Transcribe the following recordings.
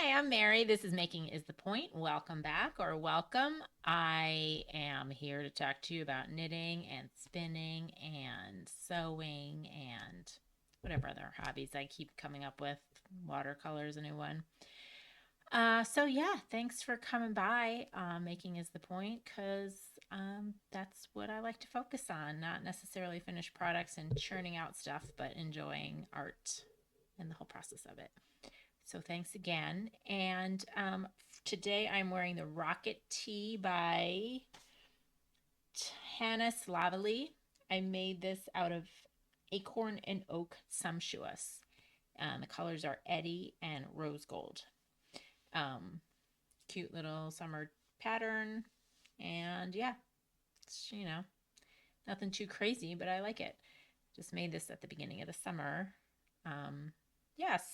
Hi, I'm Mary. This is Making is the Point. Welcome back or welcome. I am here to talk to you about knitting and spinning and sewing and whatever other hobbies I keep coming up with. Watercolor is a new one. Thanks for coming by. Making is the point because that's what I like to focus on, not necessarily finished products and churning out stuff, but enjoying art and the whole process of it. So thanks again. And today I'm wearing the Rocket Tee by Tee-Tanis Lavallee. I made this out of Acorn and Oak-Sumptuous. The colors are Eddy and Rose Gold. Cute little summer pattern. And yeah, it's, nothing too crazy, but I like it. Just made this at the beginning of the summer.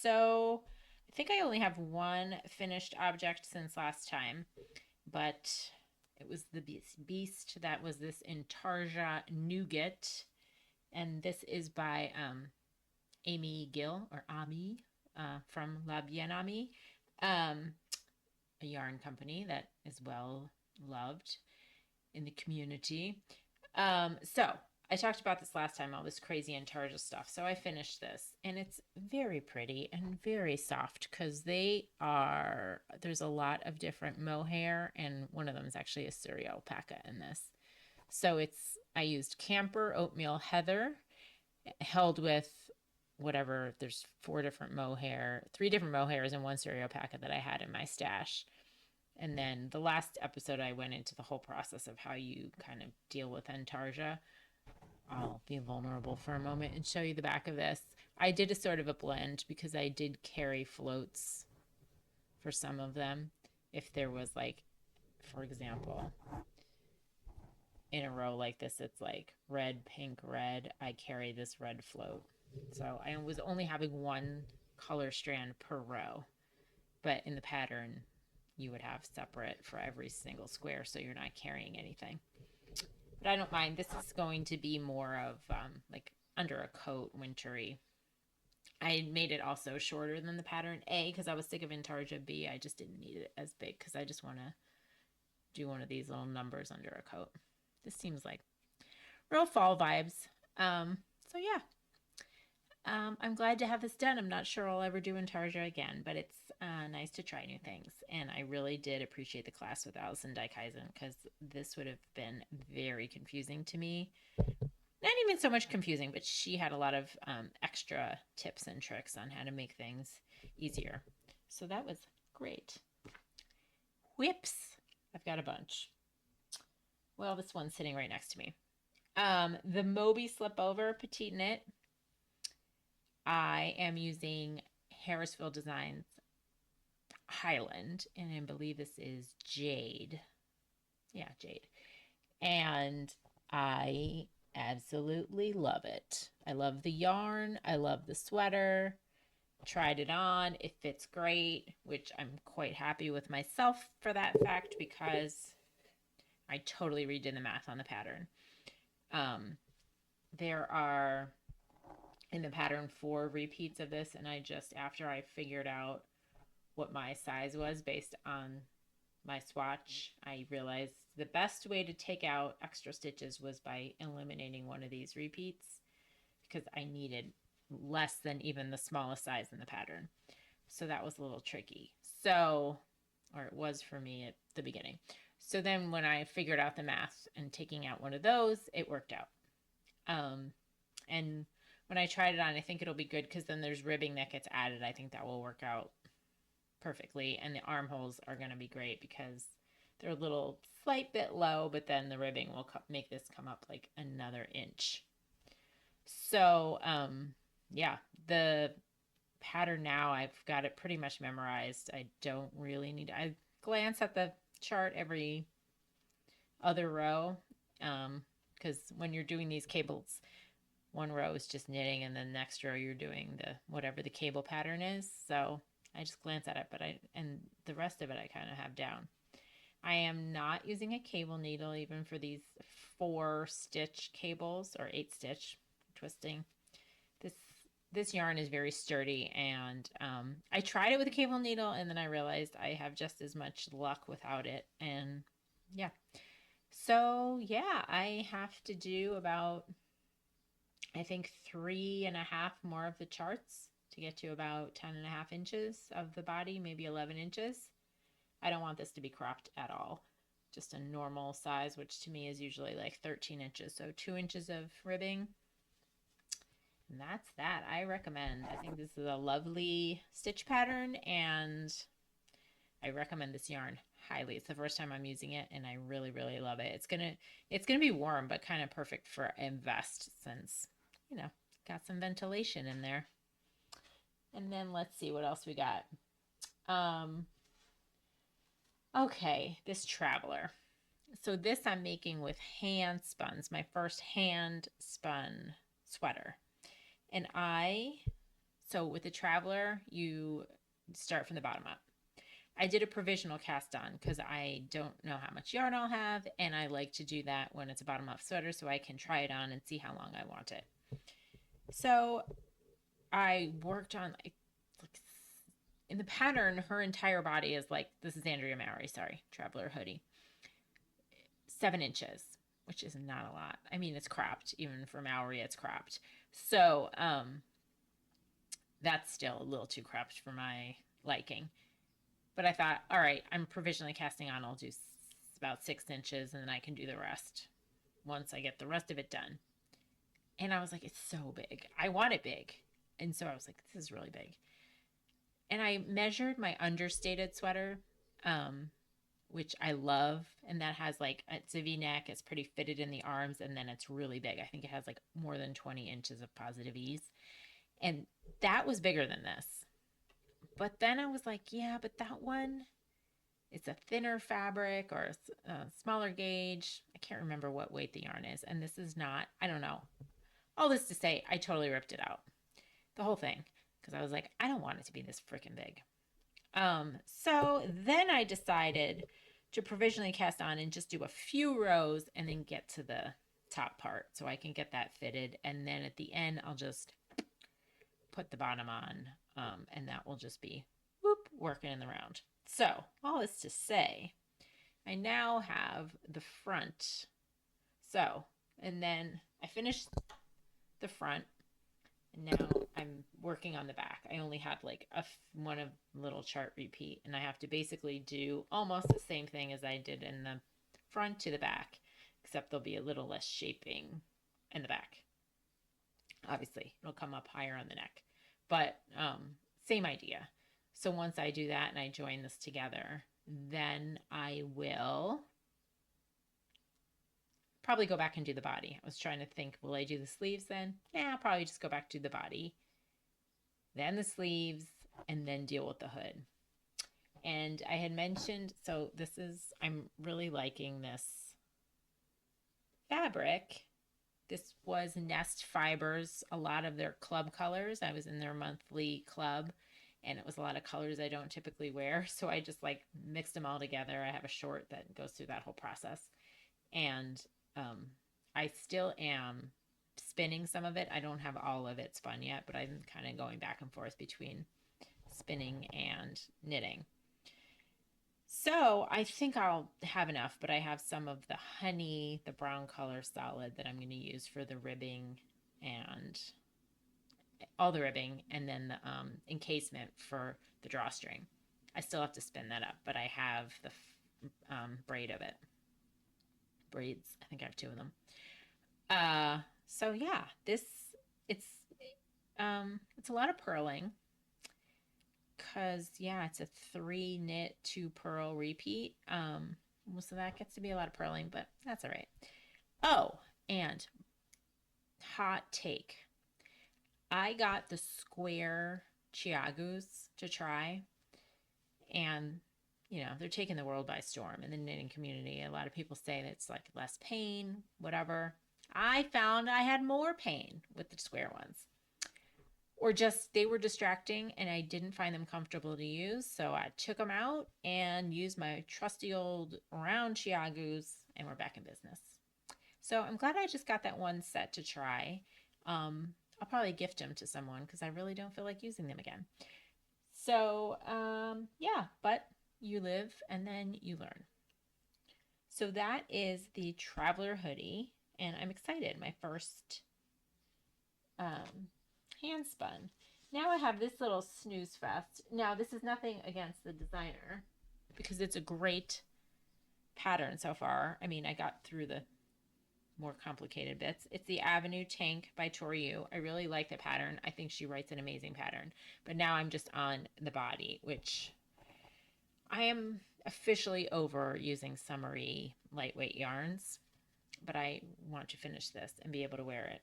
So I think I only have one finished object since last time, but it was the beast that was this Intarsia Nougat, and this is by Aimée Gille, or Aimée, from La Bien Aimée, a yarn company that is well loved in the community. So I talked about this last time, all this crazy Intarsia stuff. So I finished this, and it's very pretty and very soft because there's a lot of different mohair, and one of them is actually a suri alpaca in this. So I used Camper-Oatmeal Heather held with whatever, there's three different mohairs and one suri alpaca that I had in my stash. And then the last episode, I went into the whole process of how you kind of deal with Intarsia. I'll be vulnerable for a moment and show you the back of this. I did a sort of a blend because I did carry floats for some of them. If there was like, for example, in a row like this, it's like red, pink, red. I carry this red float. So I was only having one color strand per row. But in the pattern, you would have separate for every single square, so you're not carrying anything. But I don't mind. This is going to be more of like under a coat, wintry. I made it also shorter than the pattern A because I was sick of Intarsia. B, I just didn't need it as big because I just want to do one of these little numbers under a coat. This seems like real fall vibes. I'm glad to have this done. I'm not sure I'll ever do Intarsia again, but it's nice to try new things. And I really did appreciate the class with Allyson because this would have been very confusing to me. Not even so much confusing, but she had a lot of extra tips and tricks on how to make things easier. So that was great. Whips. I've got a bunch. Well, this one's sitting right next to me. The Moby Slipover-PetiteKnit. I am using Harrisville Designs Highland, and I believe this is Jade. Yeah, Jade. And I absolutely love it. I love the yarn. I love the sweater. Tried it on. It fits great, which I'm quite happy with myself for that fact because I totally redid the math on the pattern. There are in the pattern 4 repeats of this, and after I figured out what my size was based on my swatch, I realized the best way to take out extra stitches was by eliminating one of these repeats because I needed less than even the smallest size in the pattern. So that was a little tricky. Or it was for me at the beginning. So then when I figured out the math and taking out one of those, it worked out. And when I tried it on, I think it'll be good because then there's ribbing that gets added. I think that will work out perfectly. And the armholes are going to be great because they're a little slight bit low, but then the ribbing will make this come up like another inch. So, the pattern now, I've got it pretty much memorized. I don't really need I glance at the chart every other row because when you're doing these cables, one row is just knitting and the next row you're doing whatever the cable pattern is. So I just glance at it, and the rest of it I kind of have down. I am not using a cable needle even for these 4 stitch cables or 8 stitch twisting. this yarn is very sturdy, and I tried it with a cable needle, and then I realized I have just as much luck without it. And yeah, so yeah, I have to do about, I think, 3.5 more of the charts to get to about 10.5 inches of the body, maybe 11 inches. I don't want this to be cropped at all. Just a normal size, which to me is usually like 13 inches. So 2 inches of ribbing. And that's that. I recommend. I think this is a lovely stitch pattern, and I recommend this yarn highly. It's the first time I'm using it, and I really, really love it. It's gonna be warm, but kind of perfect for a vest, since, you know, got some ventilation in there. And then let's see what else we got. Okay, this traveler. So this I'm making with hand spuns, my first hand spun sweater. And so with the traveler, you start from the bottom up. I did a provisional cast on because I don't know how much yarn I'll have, and I like to do that when it's a bottom up sweater so I can try it on and see how long I want it. So I worked on, like, in the pattern, her entire body is like, this is Andrea Mowry, sorry, traveler hoodie, 7 inches, which is not a lot. I mean, it's cropped. Even for Mowry, it's cropped. So that's still a little too cropped for my liking. But I thought, all right, I'm provisionally casting on. I'll do about 6 inches, and then I can do the rest once I get the rest of it done. And I was like, it's so big. I want it big. And so I was like, this is really big. And I measured my understated sweater, which I love. And that has like, it's a V-neck. It's pretty fitted in the arms. And then it's really big. I think it has like more than 20 inches of positive ease. And that was bigger than this. But then I was like, yeah, but that one, it's a thinner fabric or a smaller gauge. I can't remember what weight the yarn is. And this is not, I don't know. All this to say, I totally ripped it out. The whole thing. Because I was like, I don't want it to be this freaking big. So then I decided to provisionally cast on and just do a few rows and then get to the top part so I can get that fitted. And then at the end, I'll just put the bottom on, and that will just be whoop, working in the round. So all this to say, I now have the front. So, and then I finished the front, and now I'm working on the back. I only have like one of little chart repeat, and I have to basically do almost the same thing as I did in the front to the back, except there'll be a little less shaping in the back. Obviously, it'll come up higher on the neck, but same idea. So once I do that and I join this together, then I will probably go back and do the body. I was trying to think, will I do the sleeves then? Yeah, I'll probably just go back to the body, then the sleeves, and then deal with the hood. And I had mentioned, so this is, I'm really liking this fabric. This was Nest Fibers, a lot of their club colors. I was in their monthly club, and it was a lot of colors I don't typically wear. So I just like mixed them all together. I have a short that goes through that whole process. And I still am spinning some of it. I don't have all of it spun yet, but I'm kind of going back and forth between spinning and knitting. So I think I'll have enough, but I have some of the honey, the brown color solid that I'm going to use for the ribbing and all the ribbing, and then the encasement for the drawstring. I still have to spin that up, but I have the braid of it. Braids, I think I have 2 of them. So yeah, it's a lot of purling. Because, yeah, it's a 3 knit, 2 purl repeat. So that gets to be a lot of purling, but that's all right. Oh, and hot take. I got the square chiagus to try. And, you know, they're taking the world by storm in the knitting community. A lot of people say that it's like less pain, whatever. I found I had more pain with the square ones. Or just they were distracting and I didn't find them comfortable to use. So I took them out and used my trusty old round chiagus, and we're back in business. So I'm glad I just got that one set to try. I'll I'll probably gift them to someone because I really don't feel like using them again. So, yeah, but you live and then you learn. So that is the Traveler hoodie, and I'm excited. My first hand spun. Now I have this little snooze fest. Now this is nothing against the designer because it's a great pattern so far. I mean, I got through the more complicated bits. It's the Avenue Tank by Tori Yu. I really like the pattern. I think she writes an amazing pattern. But now I'm just on the body, which I am officially over using summery lightweight yarns. But I want to finish this and be able to wear it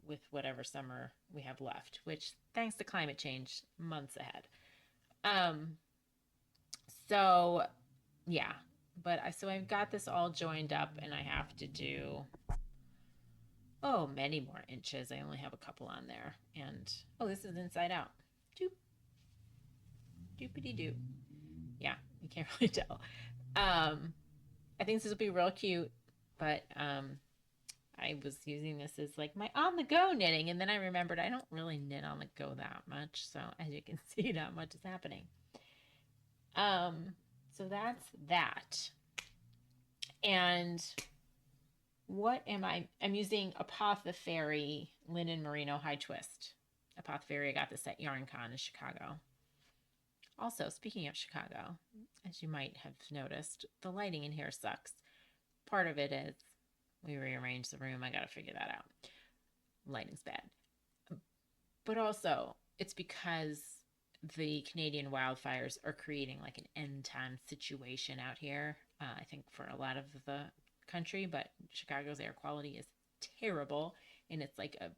with whatever summer we have left, which thanks to climate change, months ahead. So yeah, but so I've got this all joined up and I have to do, many more inches. I only have a couple on there. And, this is inside out. Doop. Doopity doop. Yeah, you can't really tell. I think this will be real cute, but I was using this as like my on-the-go knitting, and then I remembered I don't really knit on the go that much, so as you can see, not much is happening. So that's that. And what am I? I'm using Apothofaery Linen Merino High Twist. Apothofaery, I got this at YarnCon in Chicago. Also, speaking of Chicago, as you might have noticed, the lighting in here sucks. Part of it is we rearranged the room. I got to figure that out. Lighting's bad. But also, it's because the Canadian wildfires are creating like an end time situation out here. I think for a lot of the country, but Chicago's air quality is terrible, and it's like a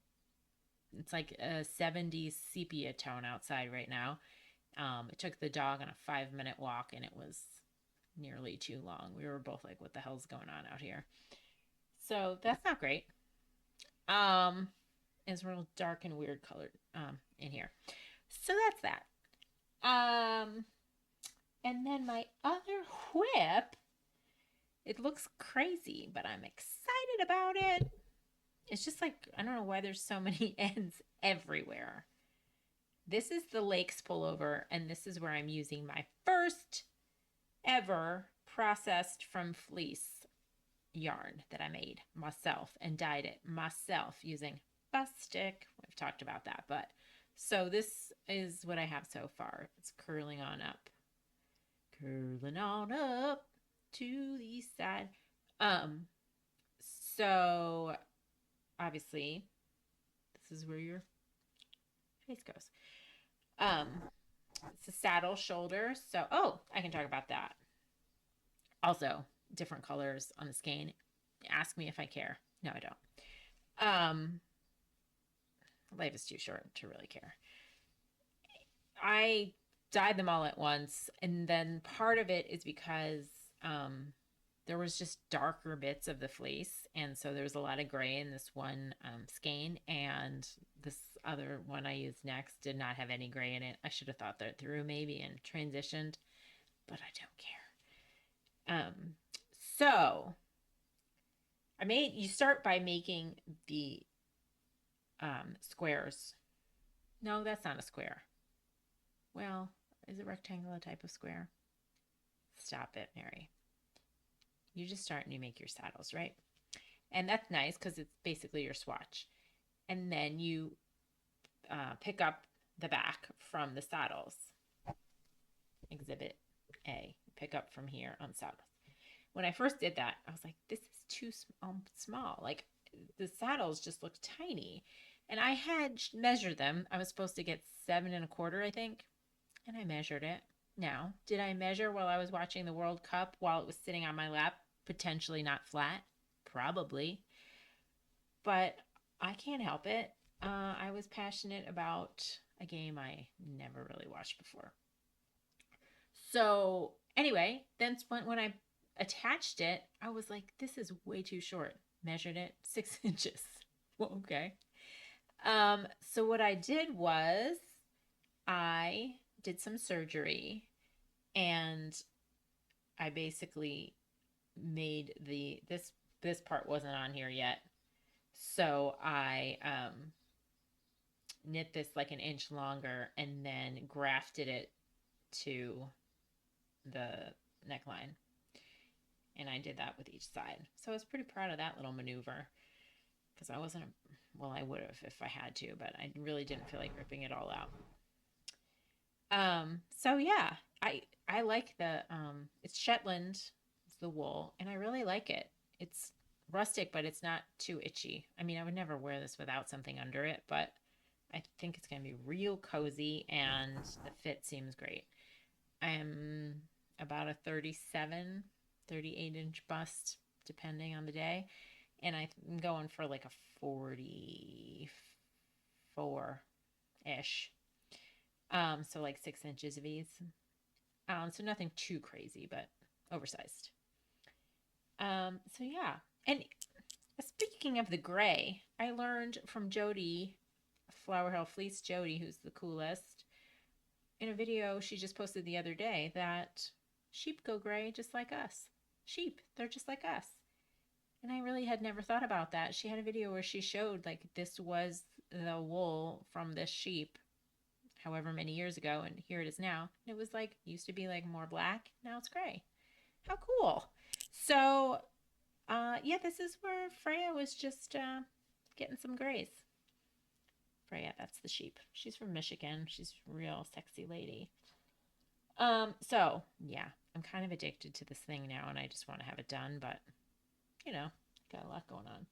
70s sepia tone outside right now. It took the dog on a 5-minute walk, and it was nearly too long. We were both like, what the hell's going on out here? So that's not great. It's real dark and weird colored in here. So that's that. And then my other whip, it looks crazy, but I'm excited about it. It's just like, I don't know why there's so many ends everywhere. This is the Lakes pullover, and this is where I'm using my first ever processed from fleece yarn that I made myself and dyed it myself using bus stick. We've talked about that, but so this is what I have so far. It's curling on up to the side. So obviously this is where your face goes. It's a saddle shoulder. So, I can talk about that. Also, different colors on the skein. Ask me if I care. No, I don't. Life is too short to really care. I dyed them all at once, and then part of it is because there was just darker bits of the fleece, and so there was a lot of gray in this one skein, and this other one I used next did not have any gray in it. I should have thought that through maybe and transitioned, but I don't care. So you start by making the squares. No, that's not a square. Well, is a rectangle a type of square? Stop it, Mary. You just start and you make your saddles, right? And that's nice because it's basically your swatch. And then you pick up the back from the saddles. Exhibit A. Pick up from here on saddles. When I first did that, I was like, this is too small. Like, the saddles just look tiny. And I had measured them. I was supposed to get 7 1/4, I think. And I measured it. Now, did I measure while I was watching the World Cup while it was sitting on my lap? Potentially not flat. Probably. But I can't help it. I was passionate about a game I never really watched before. So anyway, then when I attached it, I was like, this is way too short. Measured it, 6 inches. Well, okay. So what I did was I did some surgery, and I basically made this part wasn't on here yet. So I knit this like an inch longer and then grafted it to the neckline. And I did that with each side. So I was pretty proud of that little maneuver, because I wasn't, well, I would have if I had to, but I really didn't feel like ripping it all out. So yeah, I like the, it's Shetland, it's the wool, and I really like it. It's rustic, but it's not too itchy. I mean, I would never wear this without something under it, but I think it's going to be real cozy, and the fit seems great. I'm about a 37, 38-inch bust, depending on the day. And I'm going for like a 44-ish. So like 6 inches of ease. So nothing too crazy, but oversized. So yeah. And speaking of the gray, I learned from Jody, Flower Hill Fleece Jody, who's the coolest, in a video she just posted the other day, that sheep go gray just like us. Sheep, they're just like us. And I really had never thought about that. She had a video where she showed like this was the wool from this sheep however many years ago, and here it is now. And it was like, used to be like more black, now it's gray. How cool. So yeah, this is where Freya was just getting some grays. Freya, that's the sheep. She's from Michigan. She's a real sexy lady. So yeah, I'm kind of addicted to this thing now, and I just want to have it done, but you know, got a lot going on.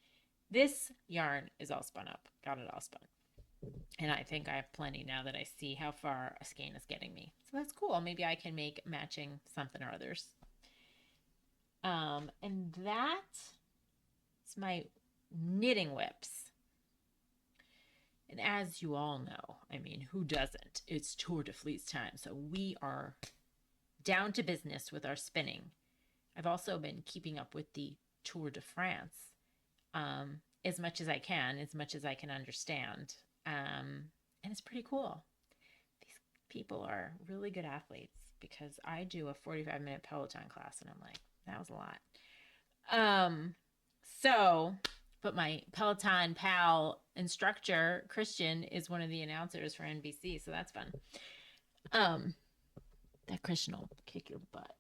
This yarn is all spun up. Got it all spun. And I think I have plenty now that I see how far a skein is getting me. So that's cool. Maybe I can make matching something or others. And that's my knitting whips. And as you all know, I mean, who doesn't? It's Tour de Fleece time. So we are down to business with our spinning. I've also been keeping up with the Tour de France as much as I can, as much as I can understand. And it's pretty cool. These people are really good athletes, because I do a 45-minute Peloton class and I'm like, that was a lot. But my Peloton pal instructor, Christian, is one of the announcers for NBC, so that's fun. That Christian will kick your butt.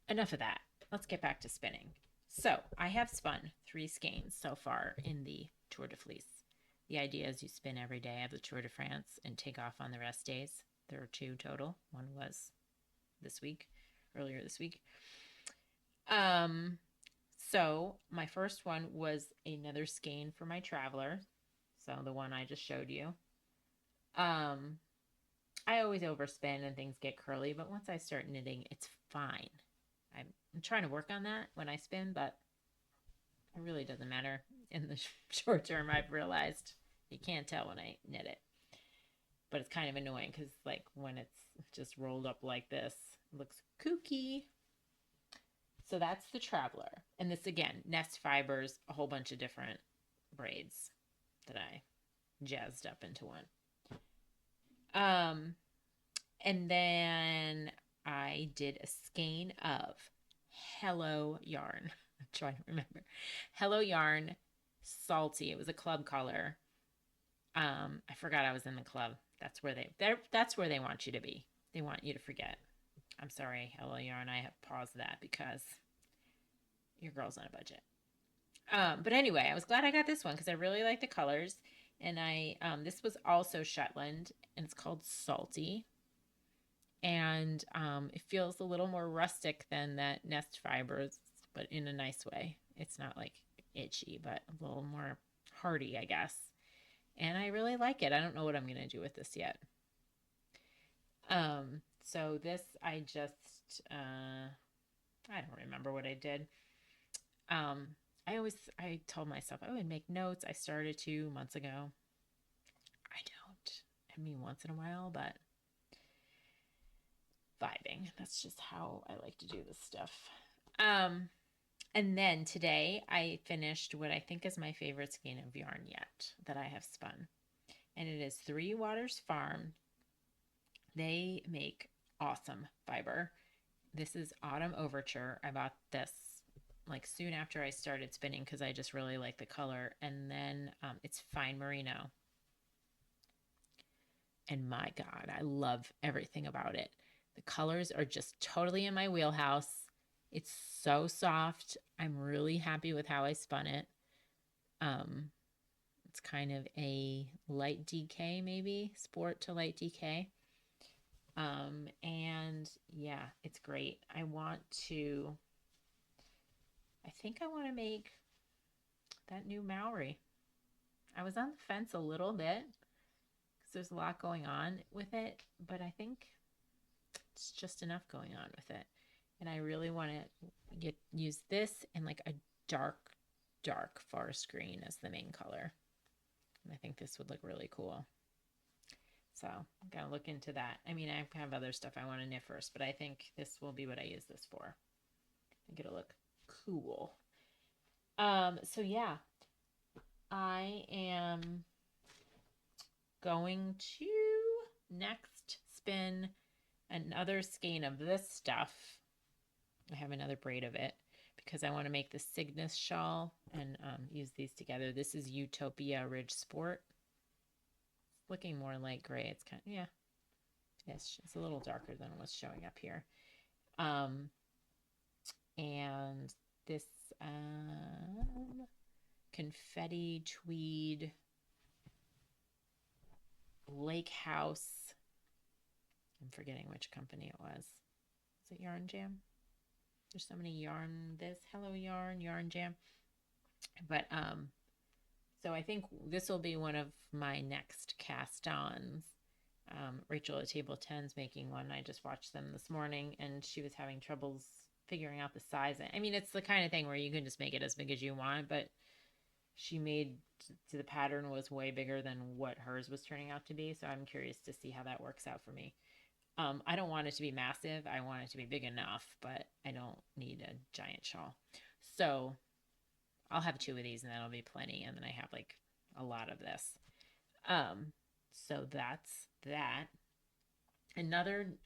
Enough of that. Let's get back to spinning. So I have spun 3 skeins so far in the Tour de Fleece. The idea is you spin every day of the Tour de France and take off on the rest days. There are 2 total. One was earlier this week. So my first one was another skein for my Traveler. So the one I just showed you. I always overspin and things get curly, but once I start knitting, it's fine. I'm trying to work on that when I spin, but it really doesn't matter in the short term. I've realized you can't tell when I knit it, but it's kind of annoying because like when it's just rolled up like this, it looks kooky. So that's the Traveler. And this, again, Nest Fibers, a whole bunch of different braids that I jazzed up into one. And then I did a skein of HelloYarn. I'm trying to remember. HelloYarn-Salty. It was a club color. I forgot I was in the club. That's where they want you to be. They want you to forget. I'm sorry, HelloYarn. I have paused that because your girl's on a budget. But anyway, I was glad I got this one because I really like the colors. And this was also Shetland, and it's called Salty. And it feels a little more rustic than that Nest Fibers, but in a nice way. It's not like itchy, but a little more hardy, I guess. And I really like it. I don't know what I'm going to do with this yet. So this, I don't remember what I did. I told myself I would make notes. I started 2 months ago. I don't. I mean, once in a while, but vibing. That's just how I like to do this stuff. And then today I finished what I think is my favorite skein of yarn yet that I have spun. And it is 3 Waters Farm. They make awesome fiber. This is Autumn Overture. I bought this like soon after I started spinning because I just really like the color. And then it's fine merino. And my God, I love everything about it. The colors are just totally in my wheelhouse. It's so soft. I'm really happy with how I spun it. It's kind of a light DK, maybe sport to light DK. And yeah, it's great. I think I want to make that new Maori. I was on the fence a little bit because there's a lot going on with it, but I think it's just enough going on with it. And I really want to use this and like a dark forest green as the main color. And I think this would look really cool. So I'm going to look into that. I mean, I have other stuff I want to knit first, but I think this will be what I use this for. I think it'll look cool. So yeah, I am going to next spin another skein of this stuff. I have another braid of it because I want to make the Cygnus shawl and use these together. This is Utopia Ridge Sport. It's looking more light gray. It's kind of, yeah, it's a little darker than what's showing up here. And this Confetti Tweed Lake House. I'm forgetting which company it was. Is it Yarn Jam? There's so many yarn. This Hello Yarn, Yarn Jam. But so I think this will be one of my next cast-ons. Rachel at Table 10's making one. I just watched them this morning, and she was having troubles figuring out the size. I mean, it's the kind of thing where you can just make it as big as you want, but she made the pattern was way bigger than what hers was turning out to be. So I'm curious to see how that works out for me. I don't want it to be massive. I want it to be big enough, but I don't need a giant shawl. So I'll have 2 of these and that'll be plenty. And then I have like a lot of this. So that's that. Another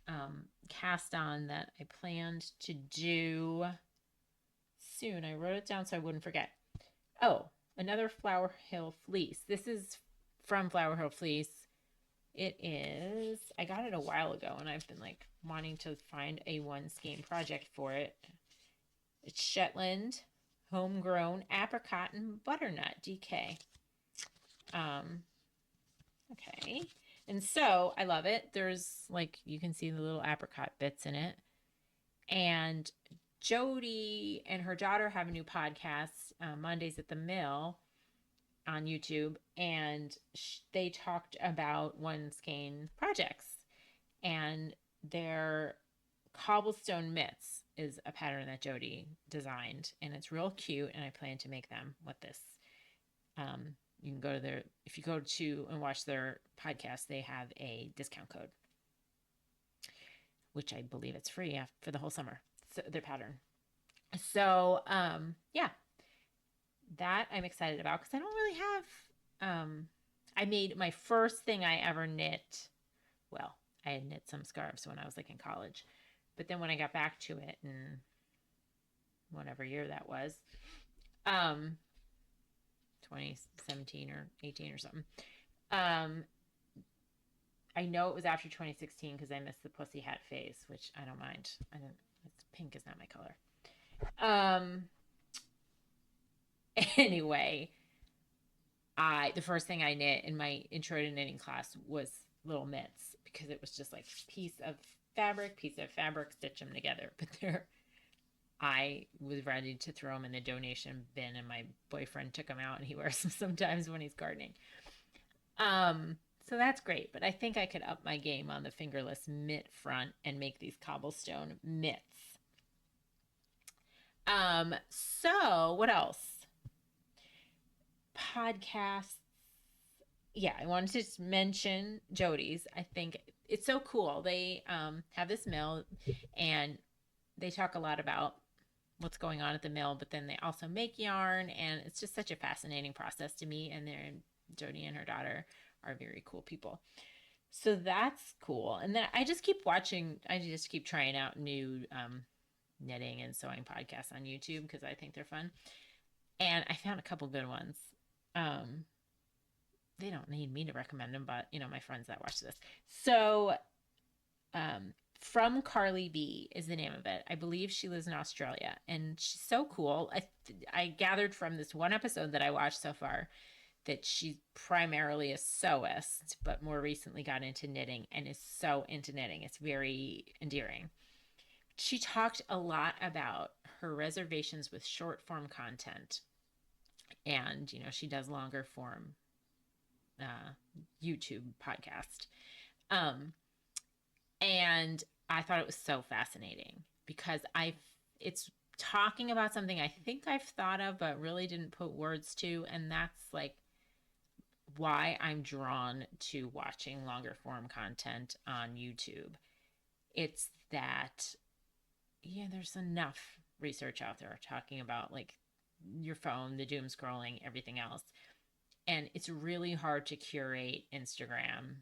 cast on that I planned to do soon. I wrote it down so I wouldn't forget. Oh, another Flower Hill fleece. This is from Flower Hill Fleece. It is, I got it a while ago and I've been like wanting to find a one skein project for it. It's Shetland, homegrown apricot and butternut DK. Okay. And so I love it. There's like, you can see the little apricot bits in it. And Jody and her daughter have a new podcast, Mondays at the Mill on YouTube, and they talked about one skein projects, and their cobblestone mitts is a pattern that Jody designed, and it's real cute, and I plan to make them with this. You can go to their, if you go to and watch their podcast, they have a discount code, which I believe it's free for the whole summer. So their pattern. So yeah, that I'm excited about because I don't really have, I made my first thing I ever knit. Well, I had knit some scarves when I was like in college, but then when I got back to it in whatever year that was, 2017 or 18 or something. I know it was after 2016 because I missed the pussy hat phase, which I don't mind. Pink is not my color. Anyway, the first thing I knit in my intro to knitting class was little mitts because it was just like piece of fabric, stitch them together. But I was ready to throw them in the donation bin, and my boyfriend took them out, and he wears them sometimes when he's gardening. So that's great, but I think I could up my game on the fingerless mitt front and make these cobblestone mitts. So what else? Podcasts. Yeah, I wanted to just mention Jody's. I think it's so cool. They have this mill, and they talk a lot about what's going on at the mill, but then they also make yarn, and it's just such a fascinating process to me. And Jody and her daughter are very cool people. So that's cool. And then I just keep watching, I just keep trying out new knitting and sewing podcasts on YouTube because I think they're fun. And I found a couple good ones. They don't need me to recommend them, but my friends that watch this. So, From Carly B is the name of it. I believe she lives in Australia, and she's so cool. I gathered from this one episode that I watched so far that she's primarily a sewist, but more recently got into knitting and is so into knitting. It's very endearing. She talked a lot about her reservations with short form content. And, she does longer form YouTube podcast. And I thought it was so fascinating because it's talking about something I think I've thought of, but really didn't put words to. And that's like why I'm drawn to watching longer form content on YouTube. It's that, there's enough research out there talking about like your phone, the doom scrolling, everything else. And it's really hard to curate Instagram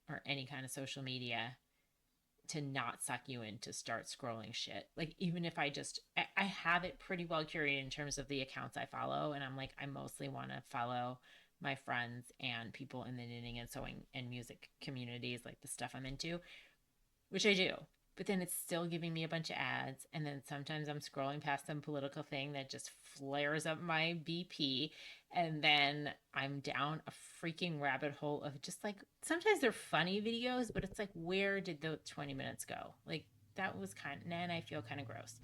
or any kind of social media to not suck you in to start scrolling shit. Like, even if I have it pretty well curated in terms of the accounts I follow. And I'm like, I mostly want to follow my friends and people in the knitting and sewing and music communities, like the stuff I'm into, which I do. But then it's still giving me a bunch of ads. And then sometimes I'm scrolling past some political thing that just flares up my BP. And then I'm down a freaking rabbit hole of just like, sometimes they're funny videos, but it's like, where did the 20 minutes go? Like, that was and I feel kind of gross.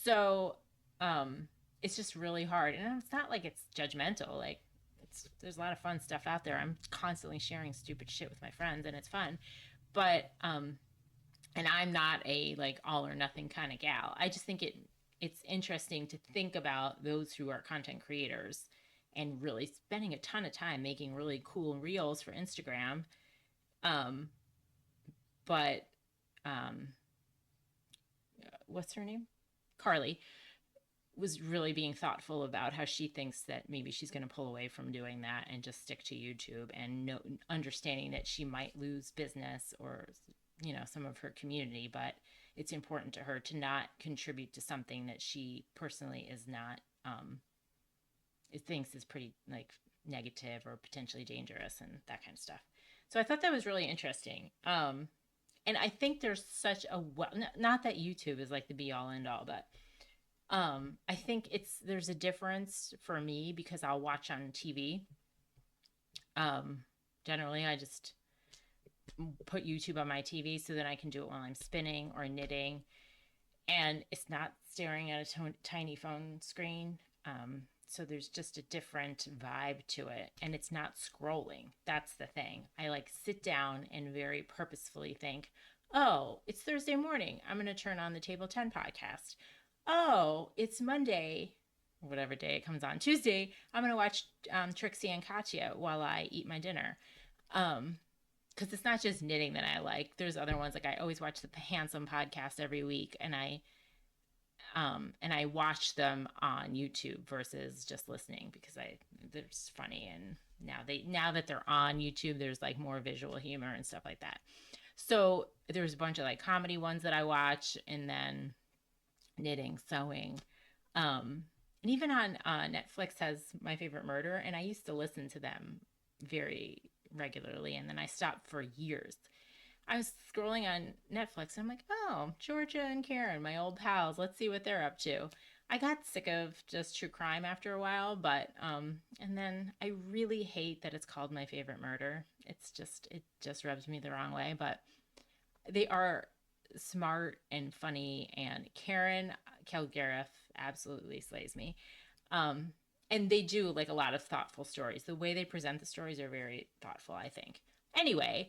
So, it's just really hard. And it's not like it's judgmental. Like, there's a lot of fun stuff out there. I'm constantly sharing stupid shit with my friends and it's fun. But, and I'm not a like all or nothing kind of gal. I just think it's interesting to think about those who are content creators and really spending a ton of time making really cool reels for Instagram. But what's her name? Carly was really being thoughtful about how she thinks that maybe she's going to pull away from doing that and just stick to YouTube, and understanding that she might lose business or some of her community, but it's important to her to not contribute to something that she personally is not thinks is pretty like negative or potentially dangerous and that kind of stuff. So I thought that was really interesting. And I think there's such a not that YouTube is like the be all end all, but I think there's a difference for me because I'll watch on TV. Generally I just put YouTube on my TV so that I can do it while I'm spinning or knitting, and it's not staring at a tiny phone screen. So there's just a different vibe to it, and it's not scrolling. That's the thing. I like sit down and very purposefully think, oh, it's Thursday morning, I'm going to turn on the Table 10 podcast. Oh, it's Monday, whatever day it comes on, Tuesday, I'm going to watch Trixie and Katya while I eat my dinner. Because it's not just knitting that I like. There's other ones. Like I always watch the Handsome podcast every week, and I watch them on YouTube versus just listening because they're just funny. And now that they're on YouTube, there's like more visual humor and stuff like that. So there's a bunch of like comedy ones that I watch, and then knitting, sewing, and even on Netflix has My Favorite Murder, and I used to listen to them very regularly, and then I stopped for years. I was scrolling on Netflix and I'm like, oh, Georgia and Karen, my old pals, let's see what they're up to. I got sick of just true crime after a while, but and then I really hate that it's called My Favorite Murder. It just rubs me the wrong way, but they are smart and funny, and Karen Kilgariff absolutely slays me. And they do like a lot of thoughtful stories. The way they present the stories are very thoughtful, I think. Anyway,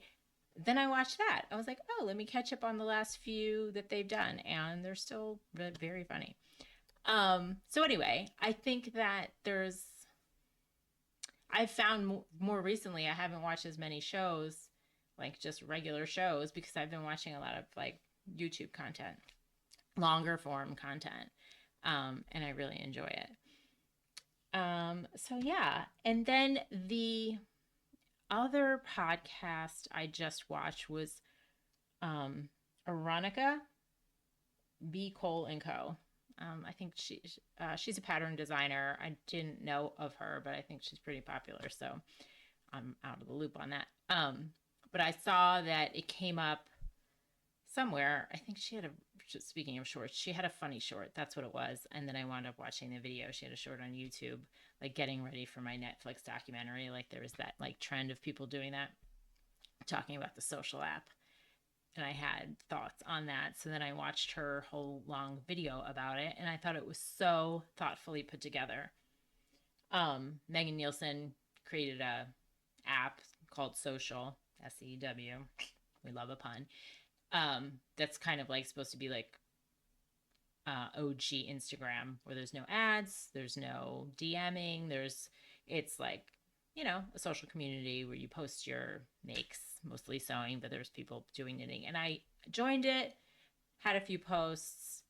then I watched that. I was like, oh, let me catch up on the last few that they've done. And they're still very funny. So anyway, I think that I've found more recently, I haven't watched as many shows, like just regular shows, because I've been watching a lot of like YouTube content, longer form content. And I really enjoy it. So yeah. And then the other podcast I just watched was Aronica B. Cole and Co. I think she's a pattern designer. I didn't know of her, but I think she's pretty popular, so I'm out of the loop on that. But I saw that it came up somewhere. I think she had speaking of shorts, she had a funny short. That's what it was. And then I wound up watching the video. She had a short on YouTube, like getting ready for my Netflix documentary. Like there was that like trend of people doing that, talking about the social app. And I had thoughts on that. So then I watched her whole long video about it, and I thought it was so thoughtfully put together. Megan Nielsen created a app called Social, SEW. We love a pun. That's kind of like supposed to be like OG Instagram, where there's no ads, there's no DMing, it's like, you know, a social community where you post your makes, mostly sewing, but there's people doing knitting. And I joined it, had a few posts.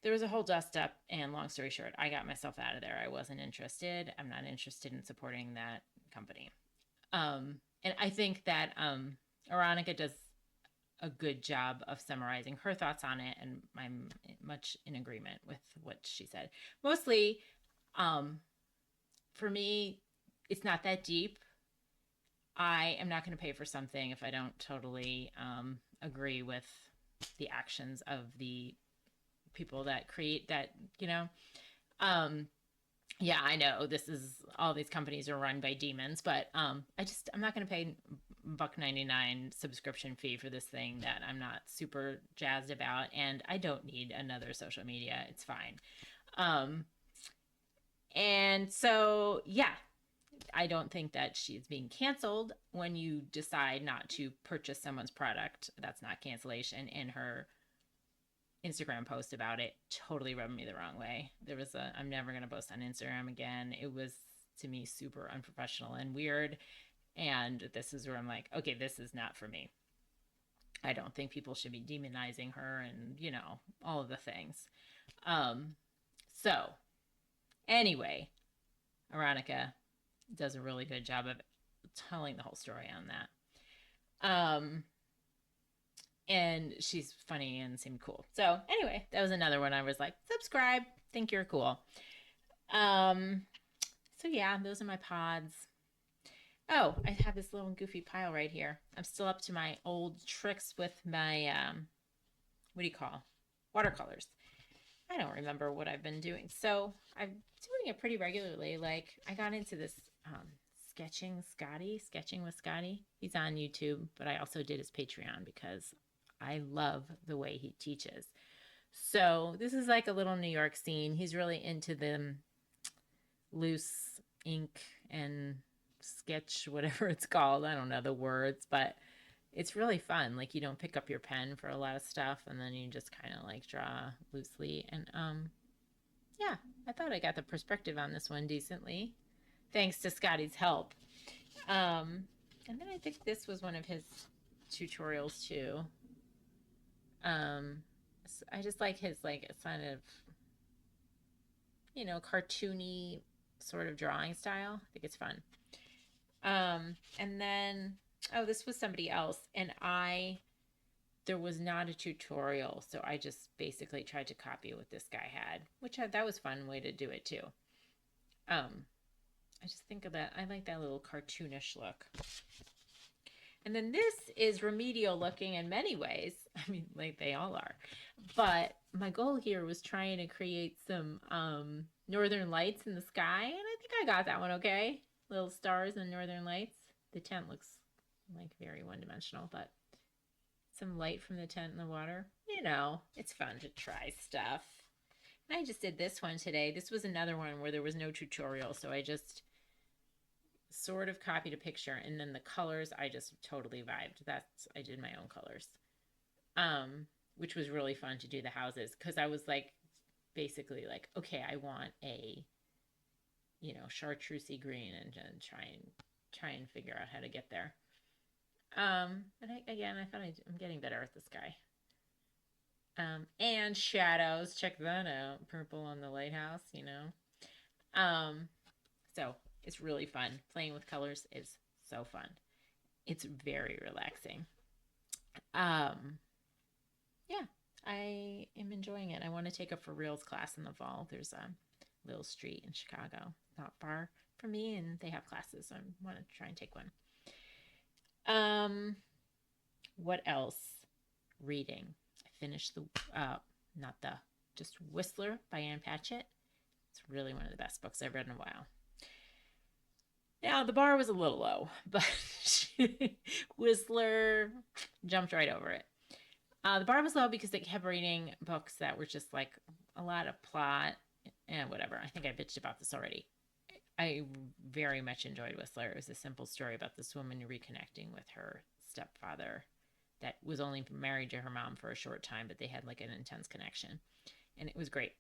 There was a whole dust up, and long story short, I got myself out of there. I wasn't interested. I'm not interested in supporting that company. And I think that Aronica does a good job of summarizing her thoughts on it, and I'm much in agreement with what she said. Mostly, for me, it's not that deep. I am not going to pay for something if I don't totally agree with the actions of the people that create that, you know. Yeah, I know all these companies are run by demons, but I'm not going to pay $1.99 subscription fee for this thing that I'm not super jazzed about, and I don't need another social media. It's fine. And so, yeah, I don't think that she's being canceled when you decide not to purchase someone's product. That's not cancellation. And her Instagram post about it totally rubbed me the wrong way. I'm never going to post on Instagram again. It was, to me, super unprofessional and weird. And this is where I'm like, okay, this is not for me. I don't think people should be demonizing her and, you know, all of the things. So anyway, Aronica does a really good job of telling the whole story on that. And she's funny and seemed cool. So anyway, that was another one I was like, subscribe, think you're cool. So yeah, those are my pods. Oh, I have this little goofy pile right here. I'm still up to my old tricks with my, what do you call, watercolors. I don't remember what I've been doing. So I'm doing it pretty regularly. Like I got into this sketching with Scotty. He's on YouTube, but I also did his Patreon because I love the way he teaches. So this is like a little New York scene. He's really into the loose ink and sketch, whatever it's called. I don't know the words, but it's really fun. Like you don't pick up your pen for a lot of stuff, and then you just kind of like draw loosely. And yeah, I thought I got the perspective on this one decently, thanks to Scotty's help. And then I think this was one of his tutorials too. So I just like his like kind of, you know, cartoony sort of drawing style. I think it's fun. And then, oh, this was somebody else, and there was not a tutorial, so I just basically tried to copy what this guy had, that was a fun way to do it too. I just think of that. I like that little cartoonish look. And then this is remedial looking in many ways. I mean, like they all are. But my goal here was trying to create some northern lights in the sky, and I think I got that one okay. Little stars and northern lights. The tent looks like very one-dimensional, but some light from the tent in the water. You know, it's fun to try stuff. And I just did this one today. This was another one where there was no tutorial, so I just sort of copied a picture, and then the colors I just totally vibed. I did my own colors, which was really fun to do the houses, because I was like basically like, okay, I want a, you know, chartreusey green, and try and figure out how to get there. But I thought I'm getting better at this guy. And shadows, check that out. Purple on the lighthouse, you know. So it's really fun. Playing with colors is so fun. It's very relaxing. Yeah. I am enjoying it. I want to take a for reals class in the fall. There's a little street in Chicago, not far from me, and they have classes. So I want to try and take one. What else? Reading. I finished the not the just Whistler by Ann Patchett. It's really one of the best books I've read in a while. Now the bar was a little low, but Whistler jumped right over it. The bar was low because they kept reading books that were just like a lot of plot and whatever. I think I bitched about this already. I very much enjoyed Whistler. It was a simple story about this woman reconnecting with her stepfather that was only married to her mom for a short time, but they had like an intense connection. And it was great.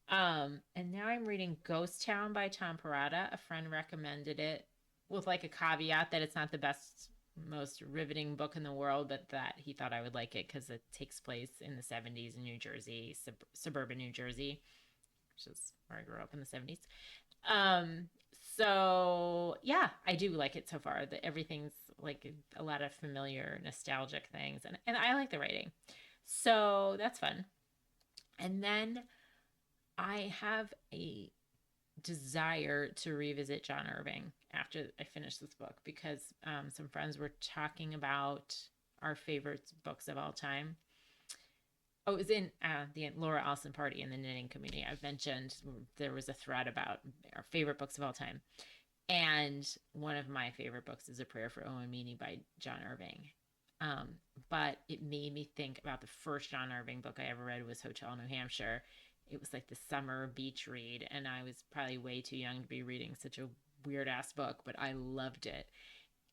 And now I'm reading Ghost Town by Tom Perrotta. A friend recommended it with like a caveat that it's not the best, most riveting book in the world, but that he thought I would like it because it takes place in the 70s in New Jersey, suburban New Jersey, which is where I grew up in the 70s. So yeah, I do like it so far. Everything's like a lot of familiar, nostalgic things, and I like the writing. So that's fun. And then I have a desire to revisit John Irving after I finish this book because some friends were talking about our favorite books of all time. Oh, it was in the Laura Allison party in the knitting community. I've mentioned there was a thread about our favorite books of all time. And one of my favorite books is A Prayer for Owen Meany by John Irving. But it made me think about the first John Irving book I ever read was Hotel New Hampshire. It was like the summer beach read, and I was probably way too young to be reading such a weird ass book, but I loved it.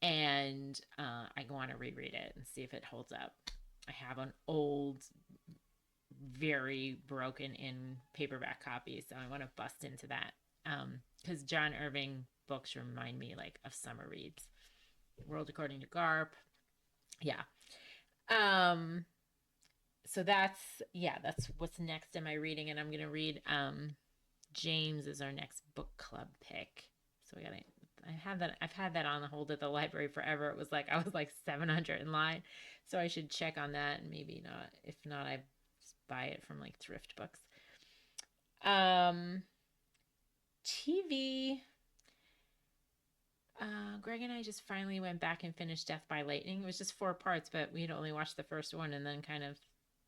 And I want to reread it and see if it holds up. I have an old, very broken in paperback copy, so I want to bust into that. Because John Irving books remind me like of summer reads. World According to Garp. Yeah. So that's what's next in my reading, and I'm gonna read James is our next book club pick. So I've had that on hold at the library forever. It was like I was like 700 in line, so I should check on that and maybe not. If not, I just buy it from like thrift books. TV. Greg and I just finally went back and finished Death by Lightning. It was just 4 parts, but we'd only watched the first one and then kind of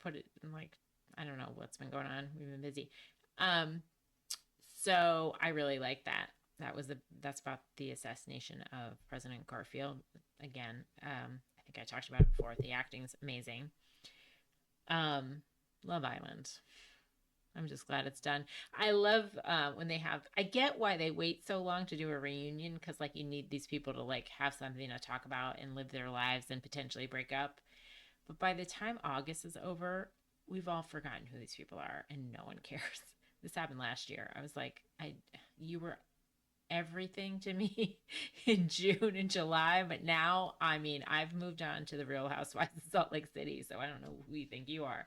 put it in like, I don't know what's been going on. We've been busy. So I really like that. That's about the assassination of President Garfield. Again, I think I talked about it before. The acting's amazing. Love Island. I'm just glad it's done. I love when they have, I get why they wait so long to do a reunion, because like you need these people to like have something to talk about and live their lives and potentially break up. But by the time August is over, we've all forgotten who these people are and no one cares. This happened last year. I was like, you were everything to me in June and July, but now, I mean, I've moved on to the Real Housewives of Salt Lake City, so I don't know who you think you are.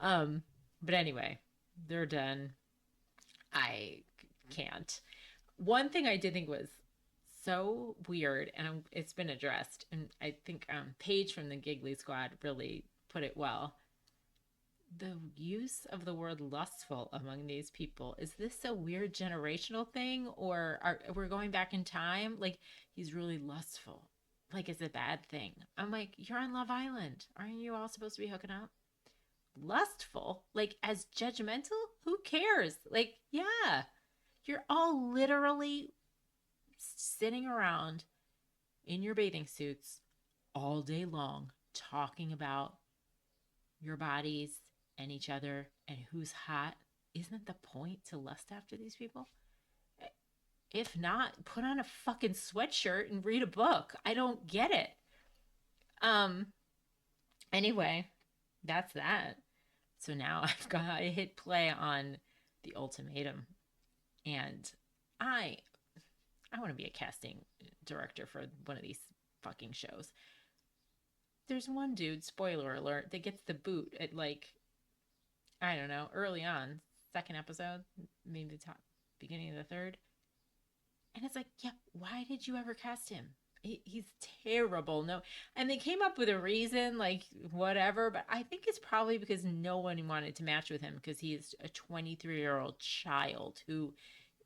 But anyway, they're done. I can't. One thing I did think was so weird, and it's been addressed, and I think Paige from the Giggly Squad really put it well. The use of the word lustful among these people, is this a weird generational thing, or we're going back in time? Like, he's really lustful, like it's a bad thing. I'm like, you're on Love Island, aren't you all supposed to be hooking up? Lustful, like as judgmental? Who cares? Like, yeah, you're all literally sitting around in your bathing suits all day long talking about your bodies and each other and who's hot. Isn't the point to lust after these people? If not, put on a fucking sweatshirt and read a book. I don't get it. Anyway, that's that. So now I hit play on The Ultimatum, and I want to be a casting director for one of these fucking shows. There's one dude, spoiler alert, that gets the boot at like, I don't know, early on, second episode, maybe the top beginning of the third. And it's like, yeah, why did you ever cast him? he's terrible. No, and they came up with a reason, like whatever, but I think it's probably because no one wanted to match with him because he is a 23-year-old child who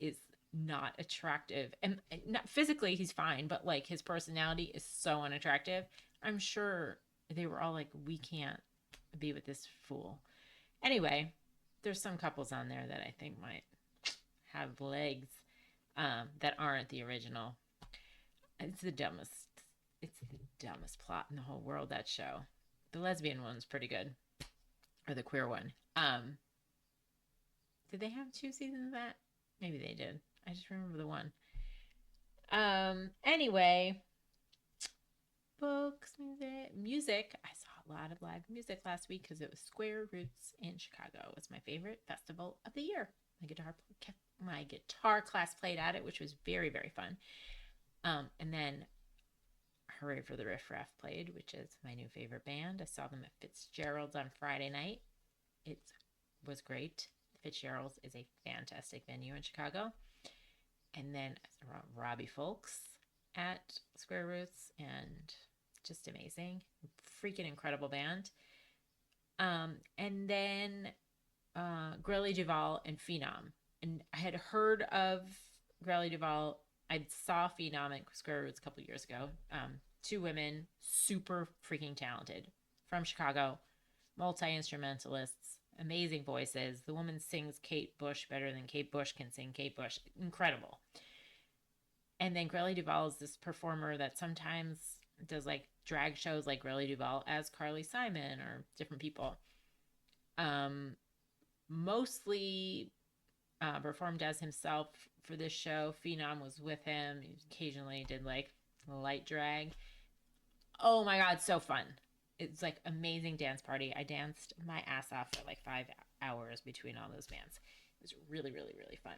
is not attractive. And not physically he's fine, but like his personality is so unattractive. I'm sure they were all like, we can't be with this fool. Anyway, there's some couples on there that I think might have legs, that aren't the original. It's the dumbest. It's the dumbest plot in the whole world, that show. The lesbian one's pretty good, or the queer one. Did they have 2 seasons of that? Maybe they did. I just remember the one. Anyway, books, music. I saw a lot of live music last week because it was Square Roots in Chicago. It was my favorite festival of the year. My guitar class played at it, which was very, very fun. And then Hooray for the Riff Raff played, which is my new favorite band. I saw them at Fitzgerald's on Friday night. It was great. Fitzgerald's is a fantastic venue in Chicago. And then Robbie Folks at Square Roots, and just amazing. Freaking incredible band. And then Grelly Duvall and Phenom. And I had heard of Grelly Duvall. I saw Phenom at Square Roots a couple years ago. 2 women, super freaking talented, from Chicago, multi-instrumentalists, amazing voices. The woman sings Kate Bush better than Kate Bush can sing Kate Bush. Incredible. And then Grelly Duvall is this performer that sometimes does like drag shows like Grelly Duvall as Carly Simon or different people. Mostly performed as himself for this show. Phenom was with him. He occasionally did like light drag. Oh my God, so fun. It's like amazing dance party. I danced my ass off for like 5 hours between all those bands. It was really, really, really fun.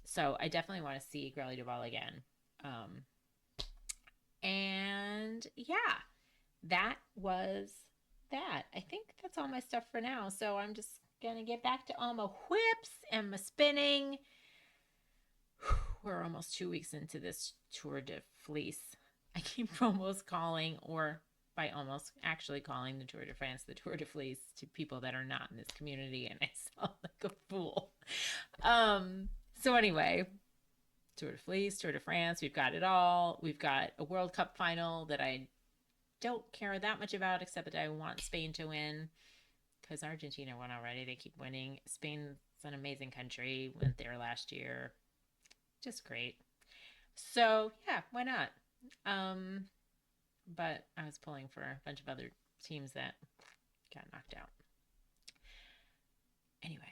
So I definitely want to see Grelly Duvall again. And yeah, that was that. I think that's all my stuff for now. So I'm just going to get back to all my whips and my spinning. We're almost 2 weeks into this Tour de Fleece. I keep almost calling, or by almost actually calling the Tour de France the Tour de Fleece to people that are not in this community, and I sound like a fool. So anyway, Tour de Fleece, Tour de France, we've got it all. We've got a World Cup final that I don't care that much about, except that I want Spain to win because Argentina won already. They keep winning. Spain's an amazing country. Went there last year. Just great. So yeah, why not? But I was pulling for a bunch of other teams that got knocked out. Anyway,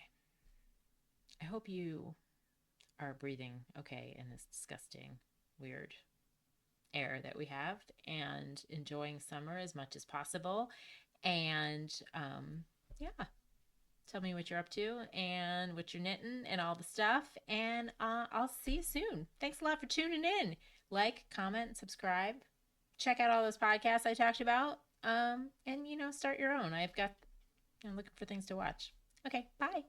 I hope you are breathing okay in this disgusting, weird air that we have, and enjoying summer as much as possible. And yeah, tell me what you're up to and what you're knitting and all the stuff. And I'll see you soon. Thanks a lot for tuning in. Like, comment, subscribe. Check out all those podcasts I talked about. And, start your own. I'm looking for things to watch. Okay, bye.